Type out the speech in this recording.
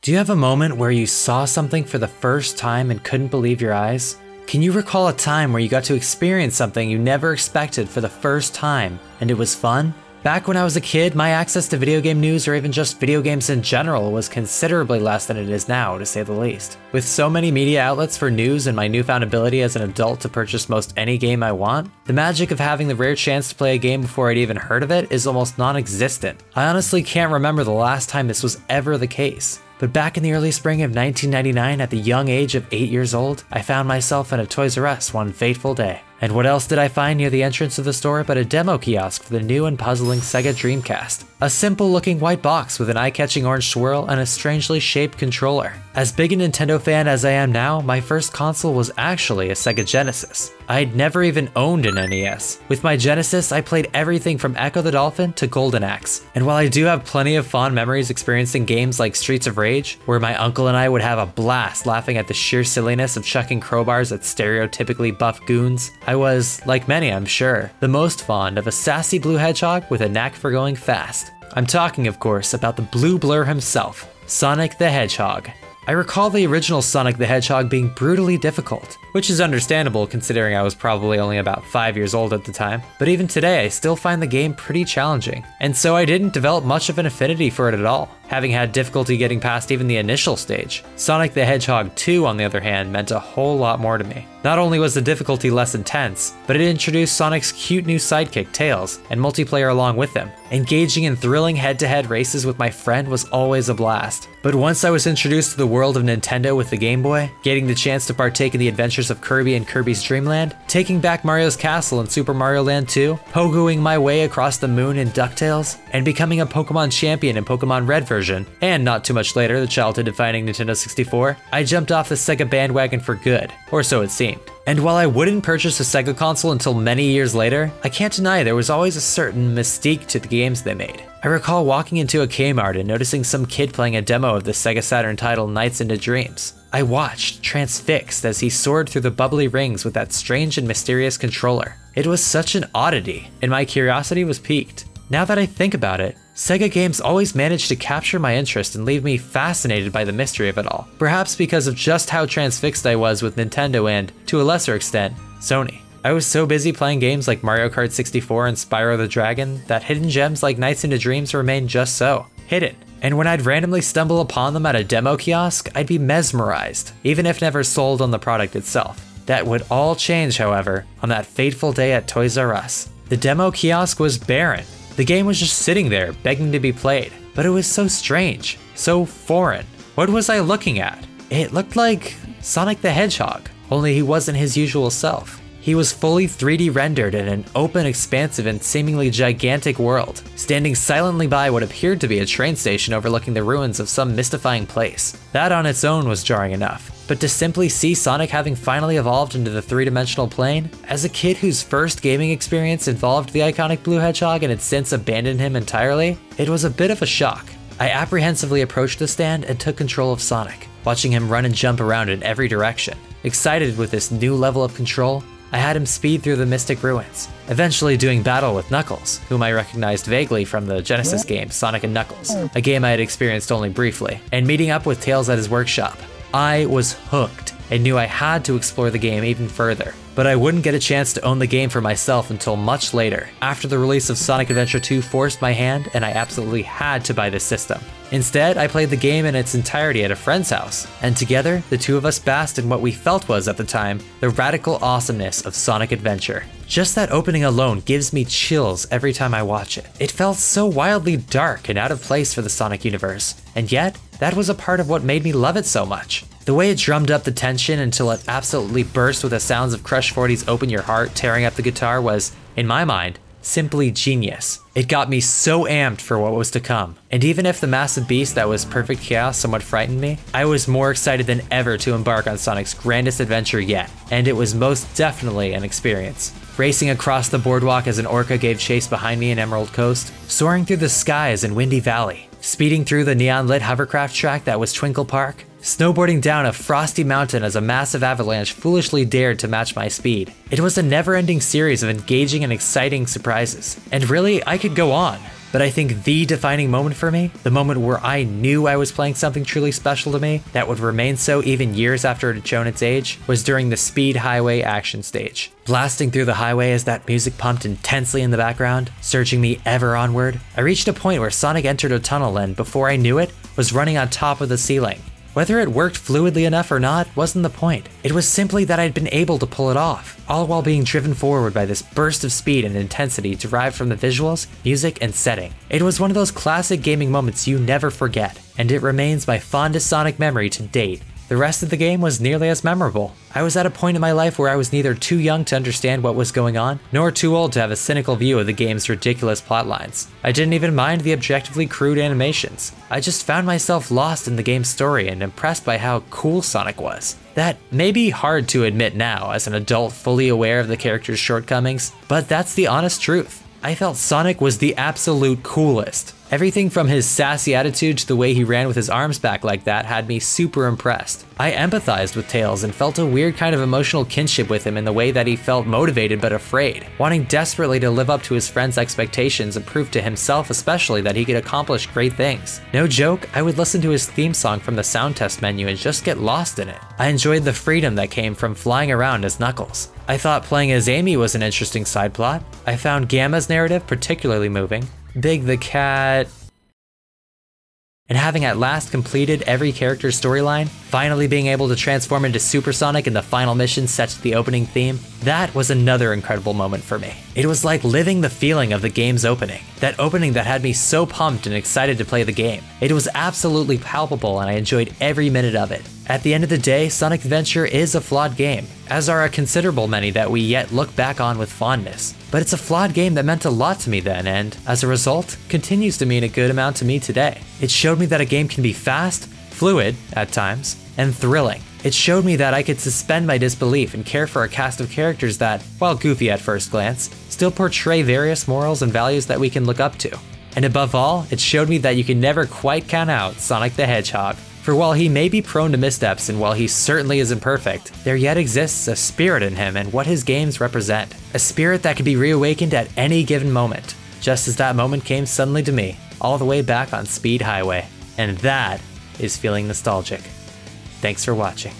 Do you have a moment where you saw something for the first time and couldn't believe your eyes? Can you recall a time where you got to experience something you never expected for the first time and it was fun? Back when I was a kid, my access to video game news or even just video games in general was considerably less than it is now, to say the least. With so many media outlets for news and my newfound ability as an adult to purchase most any game I want, the magic of having the rare chance to play a game before I'd even heard of it is almost non-existent. I honestly can't remember the last time this was ever the case. But back in the early spring of 1999, at the young age of 8 years old, I found myself in a Toys R Us one fateful day. And what else did I find near the entrance of the store but a demo kiosk for the new and puzzling Sega Dreamcast? A simple looking white box with an eye-catching orange swirl and a strangely shaped controller. As big a Nintendo fan as I am now, my first console was actually a Sega Genesis. I'd never even owned an NES. With my Genesis, I played everything from Echo the Dolphin to Golden Axe. And while I do have plenty of fond memories experiencing games like Streets of Rage, where my uncle and I would have a blast laughing at the sheer silliness of chucking crowbars at stereotypically buff goons, I was, like many I'm sure, the most fond of a sassy blue hedgehog with a knack for going fast. I'm talking, of course, about the blue blur himself, Sonic the Hedgehog. I recall the original Sonic the Hedgehog being brutally difficult, which is understandable considering I was probably only about 5 years old at the time, but even today I still find the game pretty challenging, and so I didn't develop much of an affinity for it at all, having had difficulty getting past even the initial stage. Sonic the Hedgehog 2, on the other hand, meant a whole lot more to me. Not only was the difficulty less intense, but it introduced Sonic's cute new sidekick, Tails, and multiplayer along with him. Engaging in thrilling head-to-head races with my friend was always a blast. But once I was introduced to the world of Nintendo with the Game Boy, getting the chance to partake in the adventures of Kirby and Kirby's Dream Land, taking back Mario's Castle in Super Mario Land 2, pogoing my way across the moon in DuckTales, and becoming a Pokemon champion in Pokemon Red version, and not too much later, the childhood-defining Nintendo 64, I jumped off the Sega bandwagon for good, or so it seemed. And while I wouldn't purchase a Sega console until many years later, I can't deny there was always a certain mystique to the games they made. I recall walking into a Kmart and noticing some kid playing a demo of the Sega Saturn title Nights into Dreams. I watched, transfixed, as he soared through the bubbly rings with that strange and mysterious controller. It was such an oddity, and my curiosity was piqued. Now that I think about it, Sega games always managed to capture my interest and leave me fascinated by the mystery of it all. Perhaps because of just how transfixed I was with Nintendo and, to a lesser extent, Sony. I was so busy playing games like Mario Kart 64 and Spyro the Dragon that hidden gems like Nights into Dreams remained just so, hidden. And when I'd randomly stumble upon them at a demo kiosk, I'd be mesmerized, even if never sold on the product itself. That would all change, however, on that fateful day at Toys R Us. The demo kiosk was barren. The game was just sitting there, begging to be played. But it was so strange, so foreign. What was I looking at? It looked like Sonic the Hedgehog, only he wasn't his usual self. He was fully 3D rendered in an open, expansive, and seemingly gigantic world, standing silently by what appeared to be a train station overlooking the ruins of some mystifying place. That on its own was jarring enough. But to simply see Sonic having finally evolved into the three-dimensional plane, as a kid whose first gaming experience involved the iconic blue hedgehog and had since abandoned him entirely, it was a bit of a shock. I apprehensively approached the stand and took control of Sonic, watching him run and jump around in every direction. Excited with this new level of control, I had him speed through the mystic ruins, eventually doing battle with Knuckles, whom I recognized vaguely from the Genesis game Sonic & Knuckles, a game I had experienced only briefly, and meeting up with Tails at his workshop. I was hooked and knew I had to explore the game even further, but I wouldn't get a chance to own the game for myself until much later, after the release of Sonic Adventure 2 forced my hand and I absolutely had to buy this system. Instead, I played the game in its entirety at a friend's house, and together, the two of us basked in what we felt was, at the time, the radical awesomeness of Sonic Adventure. Just that opening alone gives me chills every time I watch it. It felt so wildly dark and out of place for the Sonic universe, and yet, that was a part of what made me love it so much. The way it drummed up the tension until it absolutely burst with the sounds of Crush 40's Open Your Heart tearing up the guitar was, in my mind, simply genius. It got me so amped for what was to come. And even if the massive beast that was Perfect Chaos somewhat frightened me, I was more excited than ever to embark on Sonic's grandest adventure yet, and it was most definitely an experience. Racing across the boardwalk as an orca gave chase behind me in Emerald Coast, soaring through the skies in Windy Valley, speeding through the neon-lit hovercraft track that was Twinkle Park, snowboarding down a frosty mountain as a massive avalanche foolishly dared to match my speed. It was a never-ending series of engaging and exciting surprises. And really, I could go on. but I think the defining moment for me, the moment where I knew I was playing something truly special to me that would remain so even years after it had shown its age, was during the Speed Highway action stage. Blasting through the highway as that music pumped intensely in the background, surging me ever onward, I reached a point where Sonic entered a tunnel and, before I knew it, was running on top of the ceiling. Whether it worked fluidly enough or not wasn't the point. It was simply that I'd been able to pull it off, all while being driven forward by this burst of speed and intensity derived from the visuals, music, and setting. It was one of those classic gaming moments you never forget, and it remains my fondest Sonic memory to date. The rest of the game was nearly as memorable. I was at a point in my life where I was neither too young to understand what was going on, nor too old to have a cynical view of the game's ridiculous plotlines. I didn't even mind the objectively crude animations. I just found myself lost in the game's story and impressed by how cool Sonic was. That may be hard to admit now as an adult fully aware of the character's shortcomings, but that's the honest truth. I felt Sonic was the absolute coolest. Everything from his sassy attitude to the way he ran with his arms back like that had me super impressed. I empathized with Tails and felt a weird kind of emotional kinship with him in the way that he felt motivated but afraid, wanting desperately to live up to his friends' expectations and prove to himself especially that he could accomplish great things. No joke, I would listen to his theme song from the sound test menu and just get lost in it. I enjoyed the freedom that came from flying around as Knuckles. I thought playing as Amy was an interesting side plot. I found Gamma's narrative particularly moving. Big the Cat, and having at last completed every character's storyline, finally being able to transform into Super Sonic in the final mission set to the opening theme, that was another incredible moment for me. It was like living the feeling of the game's opening, that opening that had me so pumped and excited to play the game. It was absolutely palpable and I enjoyed every minute of it. At the end of the day, Sonic Adventure is a flawed game, as are a considerable many that we yet look back on with fondness. But it's a flawed game that meant a lot to me then and, as a result, continues to mean a good amount to me today. It showed me that a game can be fast, fluid at times, and thrilling. It showed me that I could suspend my disbelief and care for a cast of characters that, while goofy at first glance, still portray various morals and values that we can look up to. And above all, it showed me that you can never quite count out Sonic the Hedgehog. For while he may be prone to missteps and while he certainly isn't perfect, there yet exists a spirit in him and what his games represent. A spirit that can be reawakened at any given moment, just as that moment came suddenly to me, all the way back on Speed Highway. And that is feeling nostalgic. Thanks for watching.